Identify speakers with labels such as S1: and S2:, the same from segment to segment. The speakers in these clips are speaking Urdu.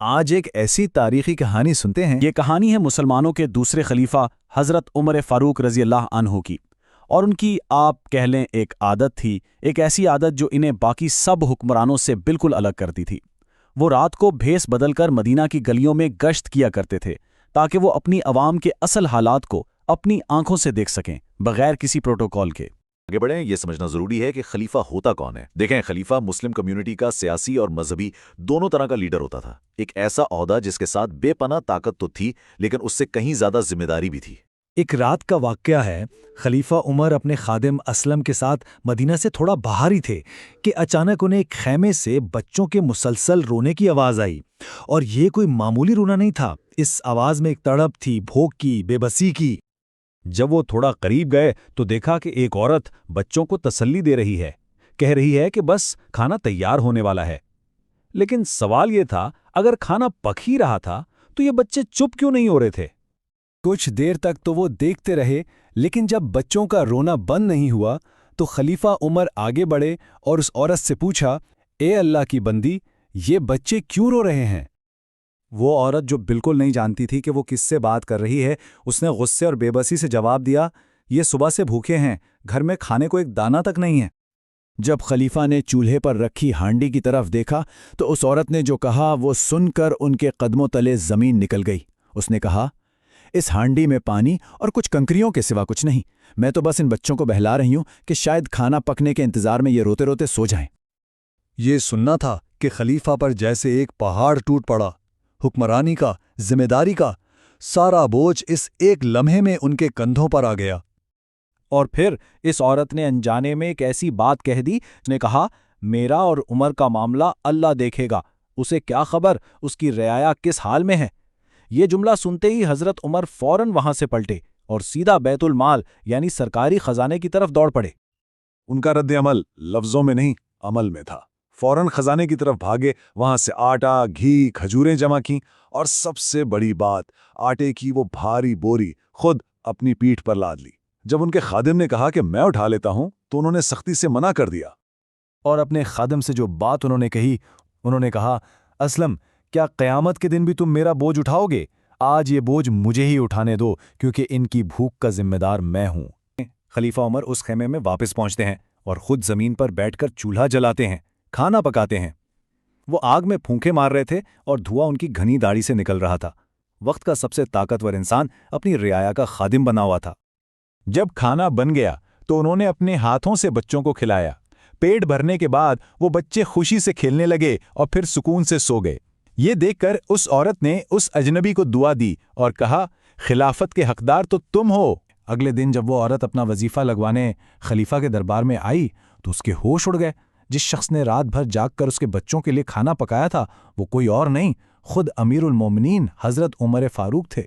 S1: آج ایک ایسی تاریخی کہانی سنتے ہیں۔
S2: یہ کہانی ہے مسلمانوں کے دوسرے خلیفہ حضرت عمر فاروق رضی اللہ عنہ کی، اور ان کی آپ کہہ لیں ایک عادت تھی، ایک ایسی عادت جو انہیں باقی سب حکمرانوں سے بالکل الگ کرتی تھی۔ وہ رات کو بھیس بدل کر مدینہ کی گلیوں میں گشت کیا کرتے تھے تاکہ وہ اپنی عوام کے اصل حالات کو اپنی آنکھوں سے دیکھ سکیں بغیر کسی پروٹوکول کے۔
S1: آگے بڑھیں، یہ سمجھنا ضروری ہے کہ خلیفہ ہوتا کون ہے۔ دیکھیں، خلیفہ مسلم کمیونٹی کا سیاسی اور مذہبی دونوں طرح کا لیڈر ہوتا تھا۔ ایک ایسا عہدہ جس کے ساتھ بے پناہ طاقت تو تھی، لیکن اس سے کہیں زیادہ ذمہ داری بھی تھی۔
S3: ایک رات کا واقعہ ہے، خلیفہ عمر اپنے خادم اسلم کے ساتھ مدینہ سے تھوڑا باہر ہی تھے کہ اچانک انہیں ایک خیمے سے بچوں کے مسلسل رونے کی آواز آئی، اور یہ کوئی معمولی رونا نہیں تھا۔ اس آواز میں ایک تڑپ تھی، بھوک کی، بے بسی کی۔
S2: جب وہ تھوڑا قریب گئے تو دیکھا کہ ایک عورت بچوں کو تسلی دے رہی ہے، کہہ رہی ہے کہ بس کھانا تیار ہونے والا ہے۔ لیکن سوال یہ تھا، اگر کھانا پک ہی رہا تھا تو یہ بچے چپ کیوں نہیں ہو رہے تھے؟
S3: کچھ دیر تک تو وہ دیکھتے رہے، لیکن جب بچوں کا رونا بند نہیں ہوا تو خلیفہ عمر آگے بڑھے اور اس عورت سے پوچھا، اے اللہ کی بندی، یہ بچے کیوں رو رہے ہیں؟ وہ عورت جو بالکل نہیں جانتی تھی کہ وہ کس سے بات کر رہی ہے، اس نے غصے اور بے بسی سے جواب دیا، یہ صبح سے بھوکے ہیں، گھر میں کھانے کو ایک دانہ تک نہیں ہے۔ جب خلیفہ نے چولہے پر رکھی ہانڈی کی طرف دیکھا تو اس عورت نے جو کہا وہ سن کر ان کے قدموں تلے زمین نکل گئی۔ اس نے کہا، اس ہانڈی میں پانی اور کچھ کنکریوں کے سوا کچھ نہیں، میں تو بس ان بچوں کو بہلا رہی ہوں کہ شاید کھانا پکنے کے انتظار میں یہ روتے روتے سو جائیں۔ یہ سننا تھا کہ خلیفہ پر جیسے ایک پہاڑ ٹوٹ پڑا۔ حکمرانی کا، ذمہ داری کا سارا بوجھ اس ایک لمحے میں ان کے کندھوں پر آ گیا۔
S2: اور پھر اس عورت نے انجانے میں ایک ایسی بات کہہ دی، اس نے کہا، میرا اور عمر کا معاملہ اللہ دیکھے گا، اسے کیا خبر اس کی رعایا کس حال میں ہے۔ یہ جملہ سنتے ہی حضرت عمر فوراً وہاں سے پلٹے اور سیدھا بیت المال یعنی سرکاری خزانے کی طرف دوڑ پڑے۔
S4: ان کا رد عمل لفظوں میں نہیں، عمل میں تھا۔ فوراً خزانے کی طرف بھاگے، وہاں سے آٹا، گھی، کھجوریں جمع کیں، اور سب سے بڑی بات، آٹے کی وہ بھاری بوری خود اپنی پیٹھ پر لاد لی۔ جب ان کے خادم نے کہا کہ میں اٹھا لیتا ہوں تو انہوں نے سختی سے منع کر دیا۔
S3: اور اپنے خادم سے جو بات انہوں نے کہی، انہوں نے کہا، اسلم، کیا قیامت کے دن بھی تم میرا بوجھ اٹھاؤ گے؟ آج یہ بوجھ مجھے ہی اٹھانے دو، کیونکہ ان کی بھوک کا ذمہ دار میں ہوں۔ خلیفہ عمر اس خیمے میں واپس پہنچتے ہیں اور خود زمین پر بیٹھ کر چولہا جلاتے ہیں، کھانا پکاتے ہیں۔ وہ آگ میں پھونکے مار رہے تھے اور دھواں ان کی گھنی داڑھی سے نکل رہا تھا۔ وقت کا سب سے طاقتور انسان اپنی رعایا کا خادم بنا ہوا تھا۔
S4: جب کھانا بن گیا تو انہوں نے اپنے ہاتھوں سے بچوں کو کھلایا۔ پیٹ بھرنے کے بعد وہ بچے خوشی سے کھیلنے لگے اور پھر سکون سے سو گئے۔ یہ دیکھ کر اس عورت نے اس اجنبی کو دعا دی اور کہا، خلافت کے حقدار تو تم ہو۔
S3: اگلے دن جب وہ عورت اپنا وظیفہ لگوانے خلیفہ کے دربار میں آئی تو اس کے ہوش اڑ گئے۔ جس شخص نے رات بھر جاگ کر اس کے بچوں کے لیے کھانا پکایا تھا وہ کوئی اور نہیں، خود امیر المومنین حضرت عمر فاروق تھے۔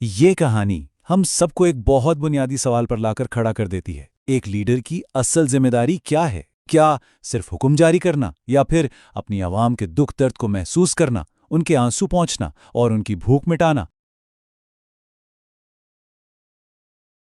S3: یہ کہانی ہم سب کو ایک بہت بنیادی سوال پر لا کر کھڑا کر دیتی ہے۔ ایک لیڈر کی اصل ذمہ داری کیا ہے؟ کیا صرف حکم جاری کرنا، یا پھر اپنی عوام کے دکھ درد کو محسوس کرنا، ان کے آنسو پہنچنا اور ان کی بھوک مٹانا؟